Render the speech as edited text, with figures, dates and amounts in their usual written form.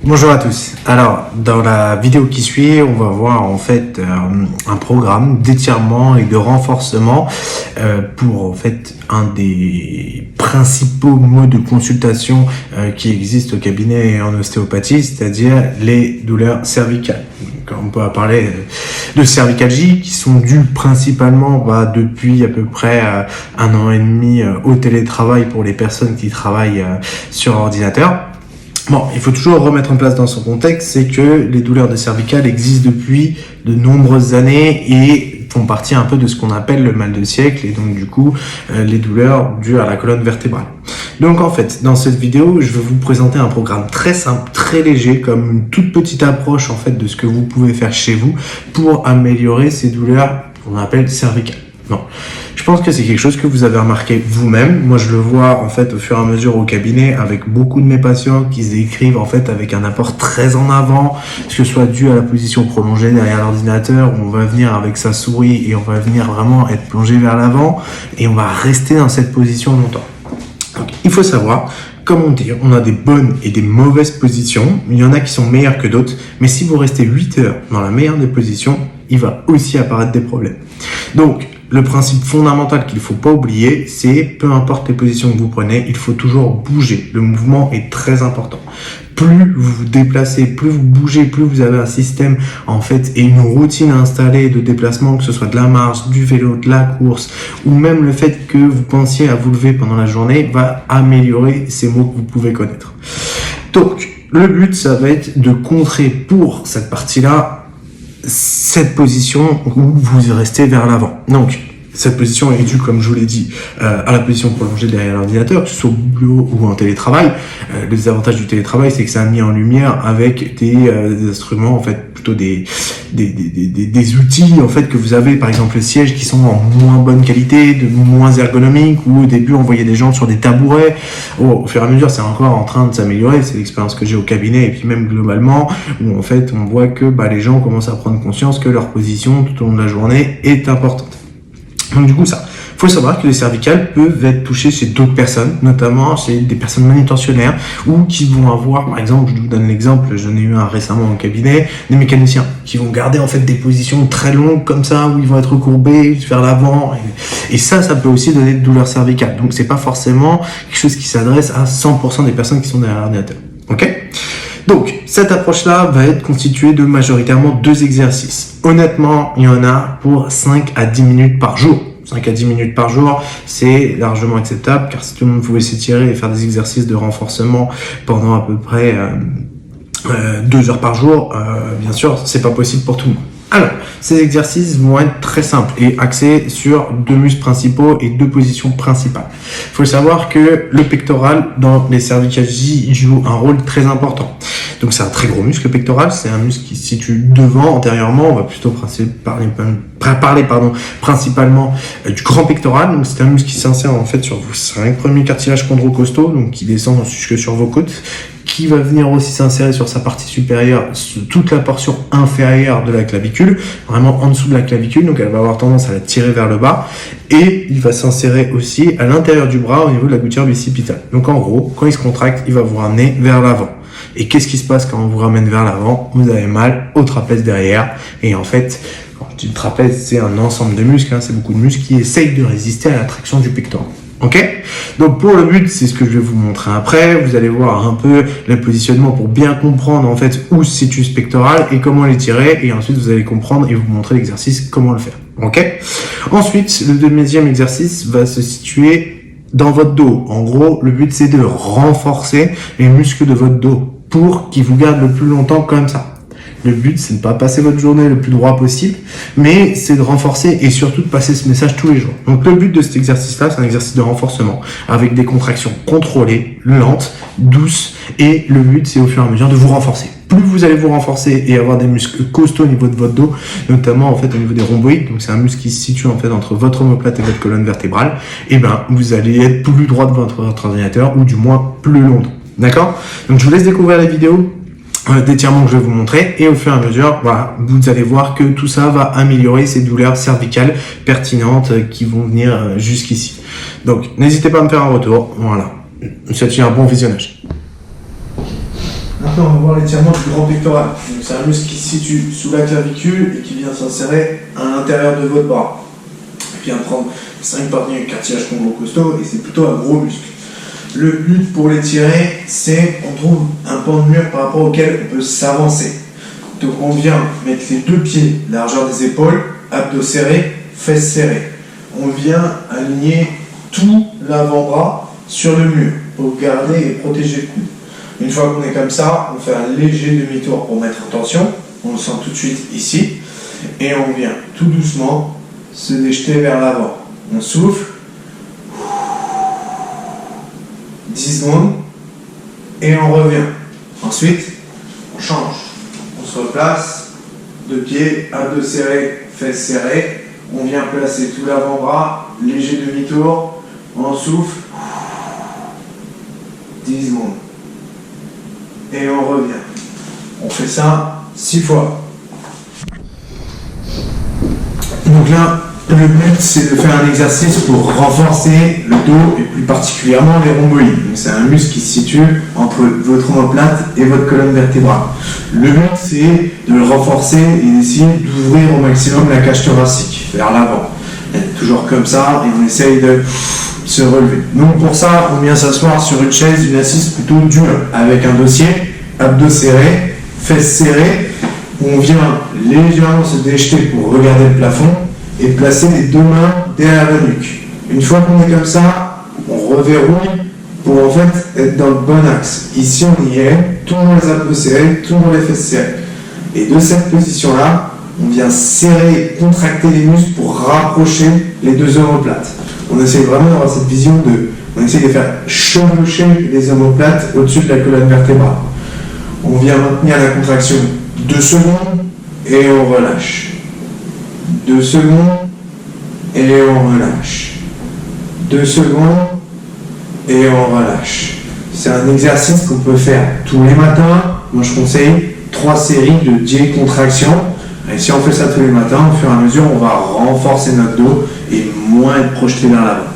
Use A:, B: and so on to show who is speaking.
A: Bonjour à tous. Alors, dans la vidéo qui suit, on va voir en fait un programme d'étirement et de renforcement pour en fait un des principaux modes de consultation qui existent au cabinet et en ostéopathie, c'est-à-dire les douleurs cervicales. Donc, on peut parler de cervicalgie qui sont dues principalement depuis à peu près 1 an et demi au télétravail pour les personnes qui travaillent sur ordinateur. Bon, il faut toujours remettre en place dans son contexte, c'est que les douleurs de cervicales existent depuis de nombreuses années et font partie un peu de ce qu'on appelle le mal de siècle et donc du coup les douleurs dues à la colonne vertébrale. Donc en fait, dans cette vidéo, je vais vous présenter un programme très simple, très léger, comme une toute petite approche en fait de ce que vous pouvez faire chez vous pour améliorer ces douleurs qu'on appelle cervicales. Non. Je pense que c'est quelque chose que vous avez remarqué vous-même. Moi, je le vois en fait au fur et à mesure au cabinet avec beaucoup de mes patients qui écrivent en fait avec un apport très en avant, que ce soit dû à la position prolongée derrière l'ordinateur où on va venir avec sa souris et on va venir vraiment être plongé vers l'avant et on va rester dans cette position longtemps. Donc, il faut savoir, comme on dit, on a des bonnes et des mauvaises positions. Il y en a qui sont meilleures que d'autres, mais si vous restez 8 heures dans la meilleure des positions, il va aussi apparaître des problèmes. Donc, le principe fondamental qu'il ne faut pas oublier, c'est peu importe les positions que vous prenez, il faut toujours bouger. Le mouvement est très important. Plus vous vous déplacez, plus vous bougez, plus vous avez un système en fait et une routine installée de déplacement, que ce soit de la marche, du vélo, de la course ou même le fait que vous pensiez à vous lever pendant la journée va améliorer ces mots que vous pouvez connaître. Donc, le but, ça va être de contrer pour cette partie-là cette position où vous restez vers l'avant. Donc, cette position est due, comme je vous l'ai dit, à la position prolongée derrière l'ordinateur, que ce soit au boulot ou en télétravail. Les avantages du télétravail, c'est que ça a mis en lumière avec des instruments, en fait, plutôt des outils, en fait, que vous avez, par exemple, les sièges qui sont en moins bonne qualité, de moins ergonomiques, ou au début, on voyait des gens sur des tabourets. Au fur et à mesure, c'est encore en train de s'améliorer. C'est l'expérience que j'ai au cabinet, et puis même globalement, où, en fait, on voit que les gens commencent à prendre conscience que leur position, tout au long de la journée, est importante. Donc du coup, faut savoir que les cervicales peuvent être touchées chez d'autres personnes, notamment chez des personnes manutentionnaires ou qui vont avoir, par exemple, je vous donne l'exemple, j'en ai eu un récemment au cabinet, des mécaniciens qui vont garder en fait des positions très longues comme ça, où ils vont être courbés vers l'avant, et ça peut aussi donner de douleurs cervicales. Donc c'est pas forcément quelque chose qui s'adresse à 100% des personnes qui sont derrière l'ordinateur. Ok ? Donc, cette approche-là va être constituée de majoritairement 2 exercices. Honnêtement, il y en a pour 5 à 10 minutes par jour. 5 à 10 minutes par jour, c'est largement acceptable, car si tout le monde pouvait s'étirer et faire des exercices de renforcement pendant à peu près 2 heures par jour, bien sûr, c'est pas possible pour tout le monde. Alors, ces exercices vont être très simples et axés sur 2 muscles principaux et 2 positions principales. Il faut savoir que le pectoral dans les cervicalgies joue un rôle très important. Donc c'est un très gros muscle pectoral, c'est un muscle qui se situe devant, antérieurement, on va plutôt parler principalement du grand pectoral. Donc c'est un muscle qui s'insère en fait sur vos 5 premiers cartilages chondrocostaux, donc qui descend jusque sur vos côtes, qui va venir aussi s'insérer sur sa partie supérieure, sur toute la portion inférieure de la clavicule, vraiment en dessous de la clavicule, donc elle va avoir tendance à la tirer vers le bas, et il va s'insérer aussi à l'intérieur du bras au niveau de la gouttière bicipitale. Donc en gros, quand il se contracte, il va vous ramener vers l'avant. Et qu'est-ce qui se passe quand on vous ramène vers l'avant? Vous avez mal au trapèze derrière, et en fait, quand je dis le trapèze, c'est un ensemble de muscles, c'est beaucoup de muscles qui essayent de résister à la traction du pectoral. Ok? Donc pour le but, c'est ce que je vais vous montrer après. Vous allez voir un peu le positionnement pour bien comprendre en fait où se situe ce pectoral et comment l'étirer. Et ensuite, vous allez comprendre et vous montrer l'exercice, comment le faire. Ok? Ensuite, le 2e exercice va se situer dans votre dos. En gros, le but, c'est de renforcer les muscles de votre dos pour qu'ils vous gardent le plus longtemps comme ça. Le but, c'est de ne pas passer votre journée le plus droit possible, mais c'est de renforcer et surtout de passer ce message tous les jours. Donc le but de cet exercice-là, c'est un exercice de renforcement avec des contractions contrôlées, lentes, douces, et le but, c'est au fur et à mesure de vous renforcer. Plus vous allez vous renforcer et avoir des muscles costauds au niveau de votre dos, notamment en fait au niveau des rhomboïdes, donc c'est un muscle qui se situe en fait entre votre omoplate et votre colonne vertébrale, et vous allez être plus droit devant votre ordinateur, ou du moins plus longtemps. D'accord? Donc je vous laisse découvrir les vidéos d'étirement que je vais vous montrer, et au fur et à mesure, vous allez voir que tout ça va améliorer ces douleurs cervicales pertinentes qui vont venir jusqu'ici. Donc, n'hésitez pas à me faire un retour. Voilà. Je vous souhaite un bon visionnage. Maintenant, on va voir l'étirement du grand pectoral. C'est un muscle qui se situe sous la clavicule et qui vient s'insérer à l'intérieur de votre bras. Il vient prendre 5 parties du cartilage combro-costaud et c'est plutôt un gros muscle. Le but pour l'étirer, c'est qu'on trouve un pan de mur par rapport auquel on peut s'avancer. Donc on vient mettre les 2 pieds, largeur des épaules, abdos serrés, fesses serrées. On vient aligner tout l'avant-bras sur le mur pour garder et protéger le coude. Une fois qu'on est comme ça, on fait un léger demi-tour pour mettre en tension. On le sent tout de suite ici. Et on vient tout doucement se déjeter vers l'avant. On souffle. 10 secondes. Et on revient. Ensuite, on change. On se replace. 2 pieds, abdos serrés, fesses serrées. On vient placer tout l'avant-bras. Léger demi-tour. On souffle. 10 secondes. Et on revient. On fait ça 6 fois. Donc là, le but c'est de faire un exercice pour renforcer le dos et plus particulièrement les rhomboïdes. C'est un muscle qui se situe entre votre omoplate et votre colonne vertébrale. Le but c'est de le renforcer et d'essayer d'ouvrir au maximum la cage thoracique vers l'avant. Toujours comme ça et on essaye de se relever. Donc pour ça, on vient s'asseoir sur une chaise, une assise plutôt dure, avec un dossier, abdos serrés, fesses serrées. On vient légèrement se déjeter pour regarder le plafond et placer les 2 mains derrière la nuque. Une fois qu'on est comme ça, on reverrouille pour en fait être dans le bon axe. Ici on y est, toujours les abdos serrés, toujours les fesses serrées. Et de cette position-là, on vient serrer et contracter les muscles pour rapprocher les 2 omoplates. On essaie vraiment d'avoir cette vision on essaie de faire chevaucher les omoplates au-dessus de la colonne vertébrale. On vient maintenir la contraction 2 secondes et on relâche. 2 secondes et on relâche. 2 secondes et on relâche. C'est un exercice qu'on peut faire tous les matins. Moi je conseille 3 séries de 10 contractions. Et si on fait ça tous les matins, au fur et à mesure, on va renforcer notre dos et moins être projeté vers l'avant.